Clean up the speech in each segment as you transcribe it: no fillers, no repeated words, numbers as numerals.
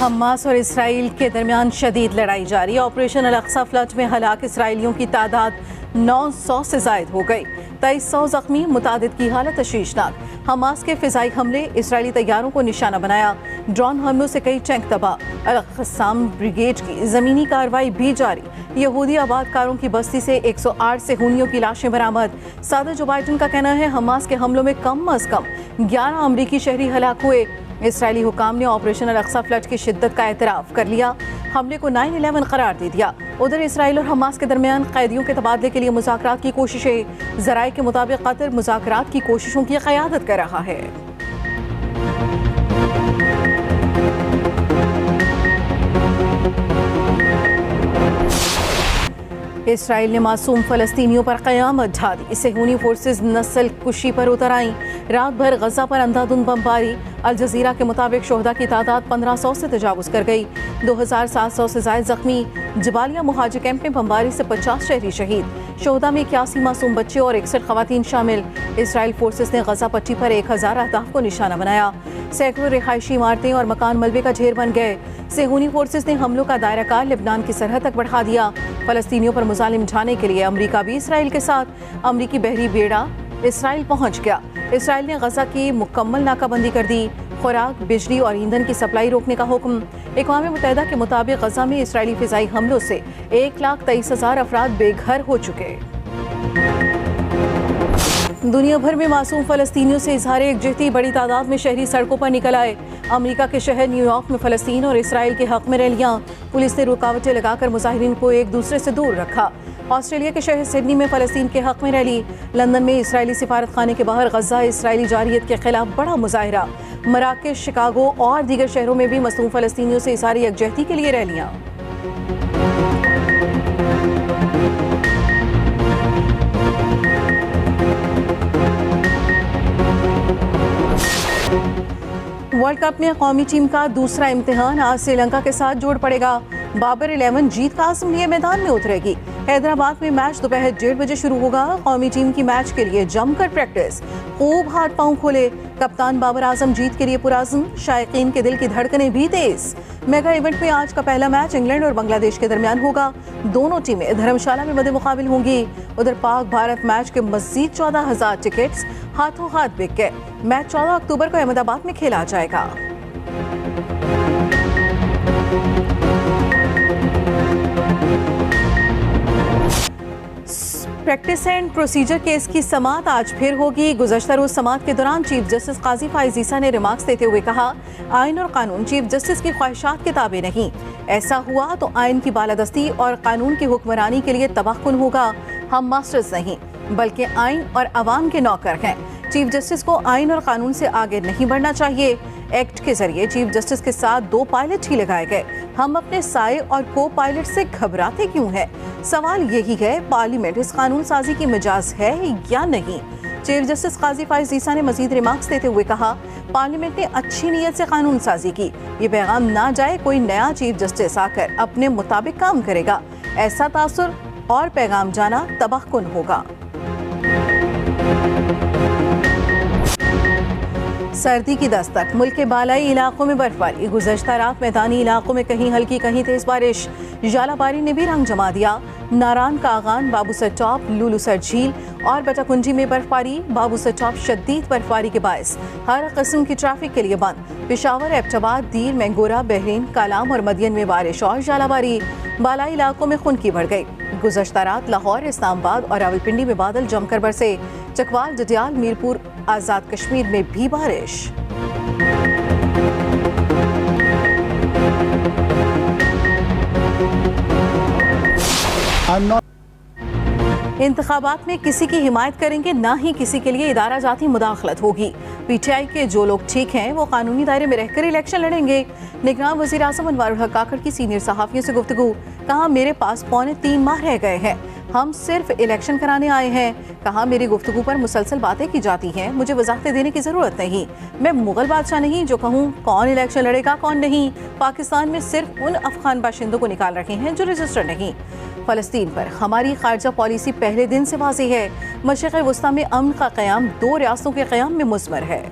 Hamas और Israel के दरमियान शदीद लड़ाई जारी। ऑपरेशन अल अक्सा फ्लड में हलाक इसराइलियों की तादाद 900 से जायद हो गई। 2300 जख्मी, मुतादिद की हालत तशवीशनाक। हमास के फिजाई हमले, इसराइली तैयारों को निशाना बनाया। ड्रोन हमलों से कई टैंक तबाह। अल क़स्साम ब्रिगेड की ज़मीनी कार्रवाई भी जारी। यहूदी आबादकारों की बस्ती से 108 सेहूनियों की लाशें बरामद। सदर जो बाइडन का कहना है हमास के हमलों में कम अज कम 11 अमरीकी शहरी हलाक हुए। इसराइली हुकाम ने ऑपरेशन अल अक्सा फ्लड की शिद्दत का एतराफ़ कर लिया। हमले को 9/11 करार दे दिया। उधर इसराइल और हमास के दरमियान कैदियों के तबादले के लिए मुज़ाकरात की कोशिशें। ज़राए के मुताबिक कतर मुज़ाकरात की कोशिशों की क़यादत कर रहा है। इसराइल ने मासूम फ़लस्तीनियों पर क़यामत ढा दी। सेहूनी फोर्सेस नस्ल कुशी पर उतर आईं। रात भर गजा पर अंधाधुंध बमबारी। अल जज़ीरा के मुताबिक शोहदा की तादाद 1500 से तजावुज़ कर गई। 2700 से ज़ायद जख्मी। जबालिया मुहाजिर कैंप में बमबारी से 50 शहरी शहीद। शोहदा में 81 मासूम बच्चे और 61 खवातीन शामिल। इसराइल फोर्सेस ने गजा पट्टी पर 1000 अहदाफ को निशाना बनाया। सैकड़ों रिहायशी इमारतें और मकान मलबे का ढेर बन गए। सेहूनी फोर्सेस ने हमलों का दायरा कार लेबनान की सरहद तक बढ़ा दिया। फ़लस्तीनियों पर मुजालिम ढाने के लिए अमरीका भी इसराइल के साथ। अमरीकी बहरी बेड़ा इसराइल पहुंच गया। इसराइल ने गजा की मुकम्मल नाकाबंदी कर दी। खुराक, बिजली और ईंधन की सप्लाई रोकने का हुक्म। अक़वाम मुत्तहिदा के मुताबिक गजा में इसराइली फ़िज़ाई हमलों से 1,23,000 अफराद बेघर हो चुके। दुनिया भर में मासूम फ़लस्तीनियों से इजहार एकजुहती। बड़ी तादाद में शहरी सड़कों पर निकल आए। अमरीका के शहर न्यूयॉर्क में फ़लस्तीन और इसराइल के हक़ में रैलियाँ। पुलिस ने रुकावटें लगाकर मुजाहिरीन को एक दूसरे से दूर रखा। ऑस्ट्रेलिया के शहर सिडनी में फ़लस्तीन के हक़ में रैली। लंदन में इसराइली सिफारत खाने के बाहर गजा इसराइली जारियत के खिलाफ बड़ा मुजाहिरा। मराकेश, शिकागो और दीगर शहरों में भी मसलूम फ़लस्तीनियों से इजहार यकजहती के लिए रैलियाँ। वर्ल्ड कप में कौमी टीम का दूसरा इम्तिहान आज श्रीलंका के साथ जोड़ पड़ेगा। बाबर 11 जीत का आज़म लिए मैदान में उतरेगी। हैदराबाद में मैच दोपहर 1:30 बजे शुरू होगा। कौमी टीम की मैच के लिए जमकर प्रैक्टिस। खूब हाथ पांव खोले। कप्तान बाबर आजम जीत के लिए पुराज़म। शायकीन के दिल की धड़कनें भी तेज। मेगा इवेंट में आज का पहला मैच इंग्लैंड और बांग्लादेश के दरमियान होगा। दोनों टीमें धर्मशाला में मद्देमुकाबिल होंगी। उधर पाक भारत मैच के मज़ीद 14,000 टिकट्स हाथों हाथ बिक गए। मैच 14 अक्टूबर को अहमदाबाद में खेला जाएगा। प्रैक्टिस एंड प्रोसीजर केस की समाअत आज फिर होगी। गुज़श्ता रोज समाअत के दौरान चीफ जस्टिस काजी फाइज ईसा ने रिमार्क्स देते हुए कहा, आइन और कानून चीफ जस्टिस की ख्वाहिशात के ताबे नहीं। ऐसा हुआ तो आइन की बालादस्ती और कानून की हुक्मरानी के लिए तबाहकुन होगा। हम मास्टर्स नहीं बल्कि आइन और अवाम के नौकर हैं। चीफ जस्टिस को आइन और कानून से आगे नहीं बढ़ना चाहिए। एक्ट के जरिए चीफ जस्टिस के साथ 2 पायलट ही लगाए गए। हम अपने साए और को पायलट से घबराते क्यों हैं? सवाल यही है, पार्लियामेंट इस कानून साजी की मिजाज है या नहीं? चीफ जस्टिस काजी फाइज ईसा ने मजीद रिमार्क्स देते हुए कहा, पार्लियामेंट ने अच्छी नीयत से कानून साजी की। ये पैगाम ना जाए कोई नया चीफ जस्टिस आकर अपने मुताबिक काम करेगा। ऐसा तासुर और पैगाम जाना तबाहकुन होगा। सर्दी की दस्तक। मुल्क के बालाई इलाकों में बर्फबारी। गुज़श्ता रात मैदानी इलाकों में कहीं हल्की कहीं तेज बारिश। जालाबारी ने भी रंग जमा दिया। नारान, कागान, बाबूसर टॉप, लुलूसर झील और बटाकुंजी में बर्फबारी। बाबूसर टॉप शदीद बर्फबारी के बायस हर किस्म की ट्रैफिक के लिए बंद। पेशावर, एबटाबाद, दीर, मैंगोरा, बहरीन, कालाम और मदियन में बारिश और जालाबारी। बालाई इलाकों में खुनकी बढ़ गई। गुज़श्ता रात लाहौर, इस्लामाबाद और रावलपिंडी में बादल जमकर बरसे। चकवाल, जटियाल, मीरपुर, आज़ाद कश्मीर में भी बारिश। इंतखाबात में किसी की हिमायत करेंगे, ना ही किसी के लिए इदारा जाती मुदाखलत होगी। पीटीआई के जो लोग ठीक हैं वो कानूनी दायरे में रहकर इलेक्शन लड़ेंगे। निगरान वज़ीर आज़म अनवारुल हक काकड़ की सीनियर सहाफ़ियों से गुफ्तगू। कहा, मेरे पास 3.25 माह रह गए हैं, हम सिर्फ इलेक्शन कराने आए हैं। कहा, मेरी गुफ्तगू पर मुसलसल बातें की जाती हैं, मुझे वजाहतें देने की ज़रूरत नहीं। मैं मुगल बादशाह नहीं जो कहूँ कौन इलेक्शन लड़ेगा कौन नहीं। पाकिस्तान में सिर्फ उन अफगान बाशिंदों को निकाल रहे हैं जो रजिस्टर नहीं। फ़लस्तीन पर हमारी खारजा पॉलिसी पहले दिन से वाज़ेह है। मशरिक़ वस्ता में अमन का क़याम 2 रियासतों के क़याम में मुज़मर है।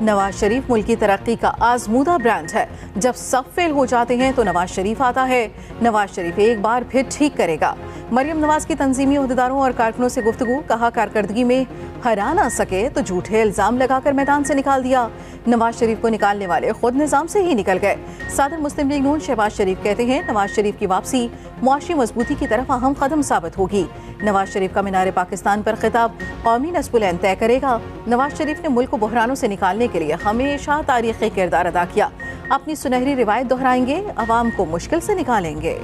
नवाज शरीफ मुल्क की तरक्की का आजमूदा ब्रांड है। जब सब फेल हो जाते हैं तो नवाज शरीफ आता है। नवाज शरीफ एक बार फिर ठीक करेगा। मरियम नवाज की तंजीमी ओहदेदारों और कारकुनों से गुफ्तगू, कहा कारकर्दगी में हरा ना सके तो झूठे इल्जाम लगाकर मैदान से निकाल दिया। नवाज शरीफ को निकालने वाले खुद निजाम से ही निकल गए। सदर मुस्लिम लीग नून शहबाज शरीफ कहते हैं नवाज शरीफ की वापसी मुआशी मजबूती की तरफ अहम कदम साबित होगी। नवाज शरीफ का मीनार पाकिस्तान पर खिताब कौमी नस्बुल-ऐन तय करेगा। नवाज शरीफ ने मुल्क को बहरानों से निकालने के लिए हमेशा तारीखी किरदार अदा किया। अपनी सुनहरी रिवायत दोहराएंगे, अवाम को मुश्किल से निकालेंगे।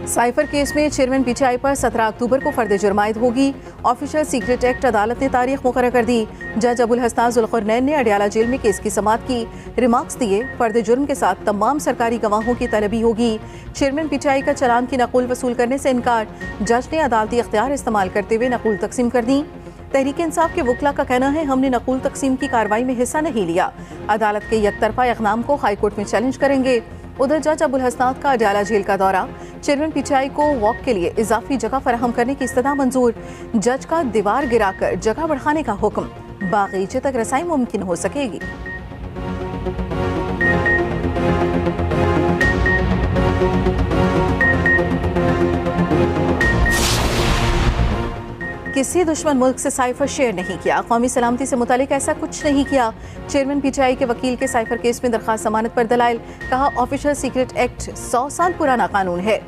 साइफर केस में चेयरमैन पीटीआई पर 17 अक्टूबर को फर्द जुर्मायद होगी। ऑफिशियल सीक्रेट एक्ट अदालत ने तारीख मुकर्रर कर दी। जज अबुल हसन जुल्करनैन ने अडियाला जेल में केस की समाअत की। रिमार्क्स दिए, फर्द जुर्म के साथ तमाम सरकारी गवाहों की तलबी होगी। चेयरमैन पीटीआई का चालान की नकुल वसूल करने से इनकार। जज ने अदालती इख्तियार इस्तेमाल करते हुए नकुल तकसीम कर दी। तहरीक इंसाफ के वकला का कहना है हमने नकुल तकसीम की कार्रवाई में हिस्सा नहीं लिया। अदालत के यकतरफा इक़दाम को हाईकोर्ट में चैलेंज करेंगे। उधर जज अबुल हसन का अडियाला जेल का दौरा, चेयरमैन पीटीआई को वॉक के लिए इजाफी जगह फराहम करने की इस्तदा मंजूर। जज का दीवार गिराकर जगह बढ़ाने का हुक्म, बागीचे तक रसाई मुमकिन हो सकेगी। किसी दुश्मन मुल्क से साइफर शेयर नहीं किया। कौमी सलामती से मुतालिक ऐसा कुछ नहीं किया। चेयरमैन पीटीआई के वकील के साइफर केस में दरखास्त जमानत पर दलाइल, कहा ऑफिशियल सीक्रेट एक्ट 100 साल पुराना कानून है।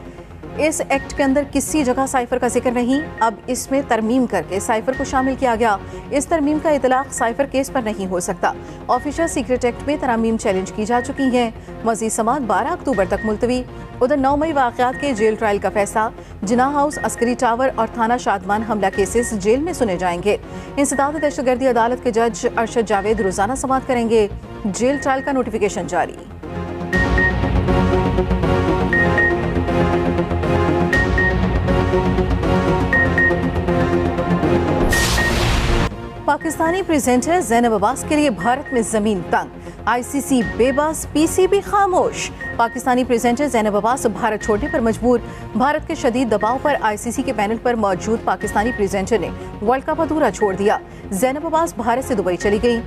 इस एक्ट के अंदर किसी जगह साइफर का जिक्र नहीं। अब इसमें तरमीम करके साइफर को शामिल किया गया। इस तरमीम का इतलाक साइफर केस पर नहीं हो सकता। ऑफिशियल सीक्रेट एक्ट में तरमीम चैलेंज की जा चुकी हैं। मज़ीद समाअत 12 अक्टूबर तक मुलतवी। उधर 9 मई वाक़यात के जेल ट्रायल का फैसला, जिनाह हाउस, अस्करी टावर और थाना शादमान हमला केसेस जेल में सुने जाएंगे। इंसदाद दहशतगर्दी अदालत के जज अरशद जावेद रोजाना समाअत करेंगे। जेल ट्रायल का नोटिफिकेशन जारी। पाकिस्तानी प्रेजेंटर ज़ैनब अब्बास के लिए भारत में जमीन तंग। आईसीसी बेबस, पीसीबी खामोश। पाकिस्तानी प्रेजेंटर ज़ैनब अब्बास भारत छोड़ने पर मजबूर। भारत के शदीद दबाव पर आईसीसी के पैनल पर मौजूद पाकिस्तानी प्रेजेंटर ने वर्ल्ड कप अधूरा छोड़ दिया। ज़ैनब अब्बास भारत से दुबई चली गई।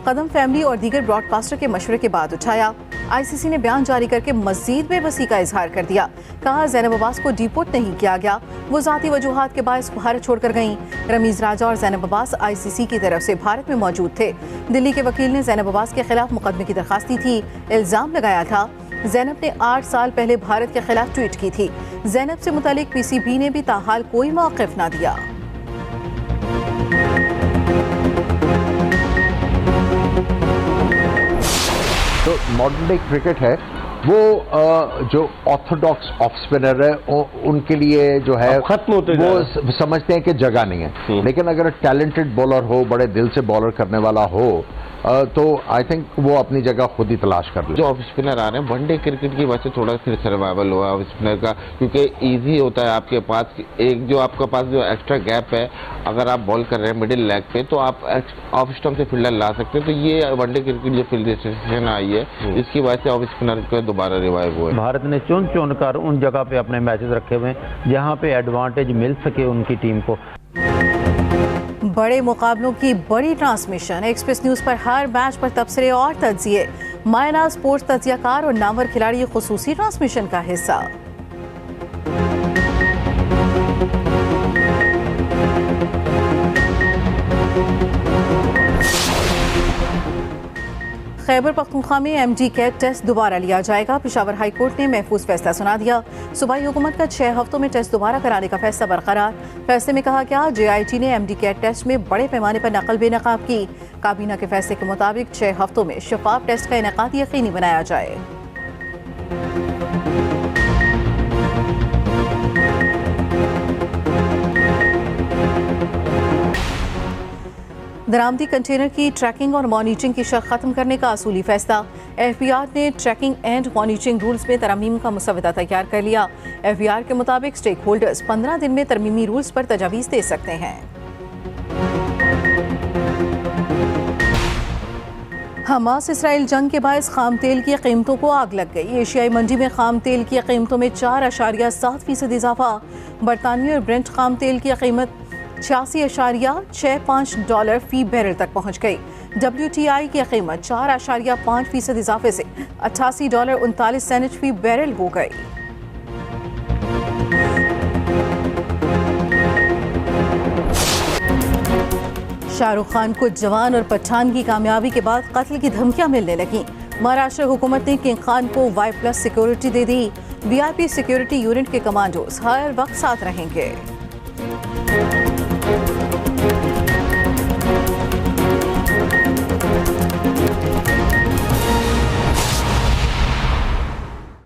कदम फैमिली और दीगर ब्रॉडकास्टर के मशवरे के बाद उठाया। आईसीसी ने बयान जारी करके मजीद बेबसी का इजहार कर दिया। कहा ज़ैनब अब्बास को डिपोर्ट नहीं किया गया, वो ज़ाती वजूहात के बायस भारत छोड़कर गईं। रमीज राजा और ज़ैनब अब्बास आईसीसी की तरफ से भारत में मौजूद थे। दिल्ली के वकील ने ज़ैनब अब्बास के खिलाफ मुकदमे की दरखास्त दी थी। इल्जाम लगाया था ज़ैनब ने 8 साल पहले भारत के खिलाफ ट्वीट की थी। ज़ैनब से मुतालिक पीसीबी ने भी ताहाल कोई मौक़िफ़ ना दिया। तो मॉडर्न डे क्रिकेट है वो जो ऑर्थोडॉक्स ऑफ स्पिनर है उनके लिए जो है खत्म होते वो समझते हैं कि जगह नहीं है। लेकिन अगर टैलेंटेड बॉलर हो, बड़े दिल से बॉलर करने वाला हो, तो आई थिंक वो अपनी जगह खुद ही तलाश कर ले। जो ऑफ स्पिनर आ रहे हैं वनडे क्रिकेट की वजह से थोड़ा फिर सर्वाइवल हुआ ऑफ स्पिनर का, क्योंकि इजी होता है आपके पास एक जो आपके पास जो एक्स्ट्रा गैप है, अगर आप बॉल कर रहे हैं मिडिल लेग पे तो आप ऑफ स्टंप से फील्डर ला सकते हैं। तो ये वनडे क्रिकेट जो फील्ड आई है इसकी वजह से ऑफ स्पिनर को दोबारा रिवाइव हुआ है। भारत ने चुन कर उन जगह पे अपने मैचेस रखे हुए हैं जहां पे एडवांटेज मिल सके उनकी टीम को। बड़े मुकाबलों की बड़ी ट्रांसमिशन, एक्सप्रेस न्यूज पर हर मैच पर तबसरे और तज्जिए। मायना स्पोर्ट्स तज्जियाकार और नामवर खिलाड़ी खुसूसी ट्रांसमिशन का हिस्सा। खैबर पख्तूनख्वा में एमडी कैट टेस्ट दोबारा लिया जाएगा। पेशावर हाई कोर्ट ने महफूज फैसला सुना दिया। सूबाई हुकूमत का 6 हफ्तों में टेस्ट दोबारा कराने का फैसला बरकरार। फैसले में कहा गया JIT ने एमडी कैट टेस्ट में बड़े पैमाने पर नकल बेनकाब की। काबीना के फैसले के मुताबिक 6 हफ्तों में शफाफ टेस्ट का इनेकाद यकीनी बनाया जाए। दरामदी कंटेनर की ट्रैकिंग और मॉनिटरिंग की शर्त खत्म करने का असूली फैसला। FBR ने ट्रैकिंग एंड मॉनिटरिंग रूल्स में तरमीम का मुसवदा तैयार कर लिया। FBR के मुताबिक स्टेक होल्डर्स 15 दिन में तरमीमी रूल्स पर तजावीज़ दे सकते हैं। हमास इसराइल जंग के बायस खाम तेल की कीमतों को आग लग गई। एशियाई मंडी में खाम तेल की कीमतों में 4.7% इजाफा। बरतानिया और ब्रेंट खाम तेल की कीमत $86.65 फी बैरल तक पहुंच गई। WTI की कीमत 4.5% इजाफे से $88.39 फी बैरल हो गई। शाहरुख खान को जवान और पठान की कामयाबी के बाद कत्ल की धमकियां मिलने लगी। महाराष्ट्र हुकूमत ने किंग खान को Y+ सिक्योरिटी दे दी। VIP सिक्योरिटी यूनिट के कमांडोज हर वक्त साथ रहेंगे।